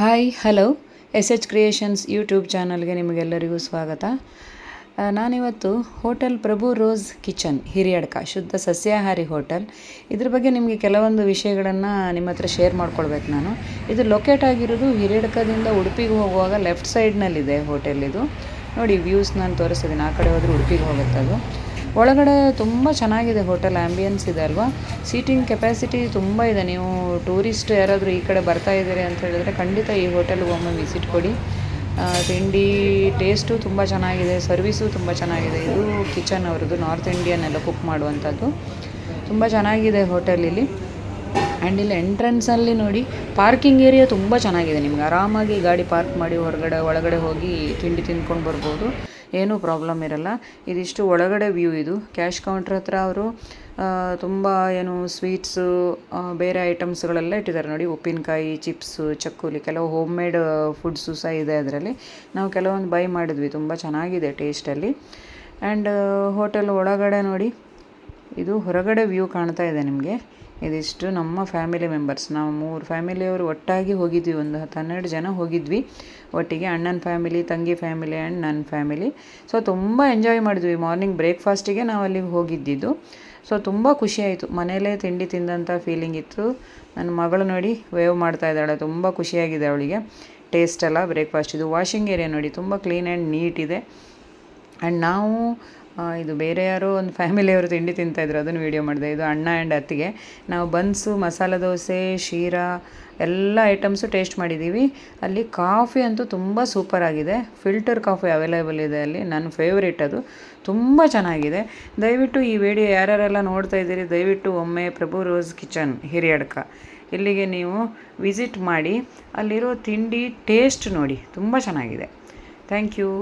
Hi hello S H creations YouTube ಚಾನಲ್ಗೆ ನಿಮಗೆಲ್ಲರಿಗೂ ಸ್ವಾಗತ. ನಾನಿವತ್ತು hotel Prabhu rose kitchen Hiriyadka ಶುದ್ಧ ಸಸ್ಯಾಹಾರಿ ಹೋಟೆಲ್ ಇದ್ರ ಬಗ್ಗೆ ನಿಮಗೆ ಕೆಲವೊಂದು ವಿಷಯಗಳನ್ನು ನಿಮ್ಮ ಹತ್ರ ಶೇರ್ ಮಾಡ್ಕೊಳ್ಬೇಕು. ನಾನು ಇದು ಲೊಕೇಟ್ ಆಗಿರೋದು ಹಿರಿಯಡ್ಕದಿಂದ ಉಡುಪಿಗೆ ಹೋಗುವಾಗ ಲೆಫ್ಟ್ ಸೈಡ್ನಲ್ಲಿದೆ ಹೋಟೆಲ್. ಇದು ನೋಡಿ ವ್ಯೂಸ್ ನಾನು ತೋರಿಸಿದ್ದೀನಿ. ಆ ಕಡೆ ಹೋದರೆ ಉಡುಪಿಗೆ ಹೋಗುತ್ತೆ. ಅದು ಒಳಗಡೆ ತುಂಬ ಚೆನ್ನಾಗಿದೆ ಹೋಟೆಲ್. ಆ್ಯಂಬಿಯನ್ಸ್ ಇದೆ ಅಲ್ವಾ. ಸೀಟಿಂಗ್ ಕೆಪಾಸಿಟಿ ತುಂಬ ಇದೆ. ನೀವು ಟೂರಿಸ್ಟ್ ಯಾರಾದರೂ ಈ ಕಡೆ ಬರ್ತಾ ಇದ್ದೀರಿ ಅಂತ ಹೇಳಿದ್ರೆ ಖಂಡಿತ ಈ ಹೋಟೆಲ್ಗೆ ಒಮ್ಮೆ ವಿಸಿಟ್ ಕೊಡಿ. ತಿಂಡಿ ಟೇಸ್ಟು ತುಂಬ ಚೆನ್ನಾಗಿದೆ, ಸರ್ವಿಸು ತುಂಬ ಚೆನ್ನಾಗಿದೆ. ಇದು ಕಿಚನ್ ಅವ್ರದ್ದು, ನಾರ್ತ್ ಇಂಡಿಯನ್ ಎಲ್ಲ ಕುಕ್ ಮಾಡುವಂಥದ್ದು. ತುಂಬ ಚೆನ್ನಾಗಿದೆ ಹೋಟೆಲ್ ಇಲ್ಲಿ. ಆ್ಯಂಡ್ ಇಲ್ಲಿ ಎಂಟ್ರೆನ್ಸಲ್ಲಿ ನೋಡಿ ಪಾರ್ಕಿಂಗ್ ಏರಿಯಾ ತುಂಬ ಚೆನ್ನಾಗಿದೆ. ನಿಮ್ಗೆ ಆರಾಮಾಗಿ ಗಾಡಿ ಪಾರ್ಕ್ ಮಾಡಿ ಒಳಗಡೆ ಹೋಗಿ ತಿಂಡಿ ತಿಂದ್ಕೊಂಡು ಬರ್ಬೋದು. ಏನೂ ಪ್ರಾಬ್ಲಮ್ ಇರಲ್ಲ. ಇದಿಷ್ಟು ಒಳಗಡೆ ವ್ಯೂ. ಇದು ಕ್ಯಾಶ್ ಕೌಂಟ್ರ್ ಹತ್ರ ಅವರು ತುಂಬ ಸ್ವೀಟ್ಸು ಬೇರೆ ಐಟಮ್ಸ್ಗಳೆಲ್ಲ ಇಟ್ಟಿದ್ದಾರೆ ನೋಡಿ. ಉಪ್ಪಿನಕಾಯಿ, ಚಿಪ್ಸು, ಚಕ್ಕುಲಿ, ಕೆಲವು ಹೋಮ್ ಮೇಡ್ ಫುಡ್ಸು ಸಹ ಇದೆ ಅದರಲ್ಲಿ. ನಾವು ಕೆಲವೊಂದು ಬೈ ಮಾಡಿದ್ವಿ. ತುಂಬ ಚೆನ್ನಾಗಿದೆ ಟೇಸ್ಟಲ್ಲಿ. ಆ್ಯಂಡ್ ಹೋಟೆಲ್ ಒಳಗಡೆ ನೋಡಿ, ಇದು ಹೊರಗಡೆ ವ್ಯೂ ಕಾಣ್ತಾ ಇದೆ ನಿಮಗೆ. ಇದಿಷ್ಟು ನಮ್ಮ ಫ್ಯಾಮಿಲಿ ಮೆಂಬರ್ಸ್, ನಾವು 3 ಫ್ಯಾಮಿಲಿಯವರು ಒಟ್ಟಾಗಿ ಹೋಗಿದ್ವಿ. ಒಂದು 12 ಜನ ಹೋಗಿದ್ವಿ ಒಟ್ಟಿಗೆ. ಅಣ್ಣನ ಫ್ಯಾಮಿಲಿ, ತಂಗಿ ಫ್ಯಾಮಿಲಿ ಆ್ಯಂಡ್ ನನ್ನ ಫ್ಯಾಮಿಲಿ. ಸೊ ತುಂಬ ಎಂಜಾಯ್ ಮಾಡಿದ್ವಿ. ಮಾರ್ನಿಂಗ್ ಬ್ರೇಕ್ಫಾಸ್ಟಿಗೆ ನಾವು ಅಲ್ಲಿಗೆ ಹೋಗಿದ್ದಿದ್ದು. ಸೊ ತುಂಬ ಖುಷಿಯಾಯಿತು. ಮನೆಯಲ್ಲೇ ತಿಂಡಿ ತಿಂದಂಥ ಫೀಲಿಂಗ್ ಇತ್ತು. ನನ್ನ ಮಗಳು ನೋಡಿ ವೇವ್ ಮಾಡ್ತಾ ಇದ್ದಾಳೆ. ತುಂಬ ಖುಷಿಯಾಗಿದೆ ಅವಳಿಗೆ ಟೇಸ್ಟ್ ಎಲ್ಲ ಬ್ರೇಕ್ಫಾಸ್ಟ್. ಇದು ವಾಷಿಂಗ್ ಏರಿಯಾ ನೋಡಿ, ತುಂಬ ಕ್ಲೀನ್ ಆ್ಯಂಡ್ ನೀಟ್ ಇದೆ. ಆ್ಯಂಡ್ ನಾವು ಇದು ಬೇರೆ ಯಾರೋ ಒಂದು ಫ್ಯಾಮಿಲಿಯವರು ತಿಂಡಿ ತಿಂತಾಯಿದ್ರು, ಅದನ್ನು ವೀಡಿಯೋ ಮಾಡಿದೆ. ಇದು ಅಣ್ಣ ಆ್ಯಂಡ್ ಅತ್ತಿಗೆ. ನಾವು ಬನ್ಸು, ಮಸಾಲೆ ದೋಸೆ, ಶೀರಾ ಎಲ್ಲ ಐಟಮ್ಸು ಟೇಸ್ಟ್ ಮಾಡಿದ್ದೀವಿ. ಅಲ್ಲಿ ಕಾಫಿ ಅಂತೂ ತುಂಬ ಸೂಪರಾಗಿದೆ. ಫಿಲ್ಟರ್ ಕಾಫಿ ಅವೈಲೇಬಲ್ ಇದೆ ಅಲ್ಲಿ. ನನ್ನ ಫೇವ್ರೇಟ್ ಅದು. ತುಂಬ ಚೆನ್ನಾಗಿದೆ. ದಯವಿಟ್ಟು ಈ ವಿಡಿಯೋ ಯಾರ್ಯಾರೆಲ್ಲ ನೋಡ್ತಾ ಇದ್ದೀರಿ, ದಯವಿಟ್ಟು ಒಮ್ಮೆ ಪ್ರಭು ರೋಸ್ ಕಿಚನ್ ಹಿರಿಯಡ್ಕ ಇಲ್ಲಿಗೆ ನೀವು ವಿಸಿಟ್ ಮಾಡಿ. ಅಲ್ಲಿರೋ ತಿಂಡಿ ಟೇಸ್ಟ್ ನೋಡಿ, ತುಂಬ ಚೆನ್ನಾಗಿದೆ. Thank you.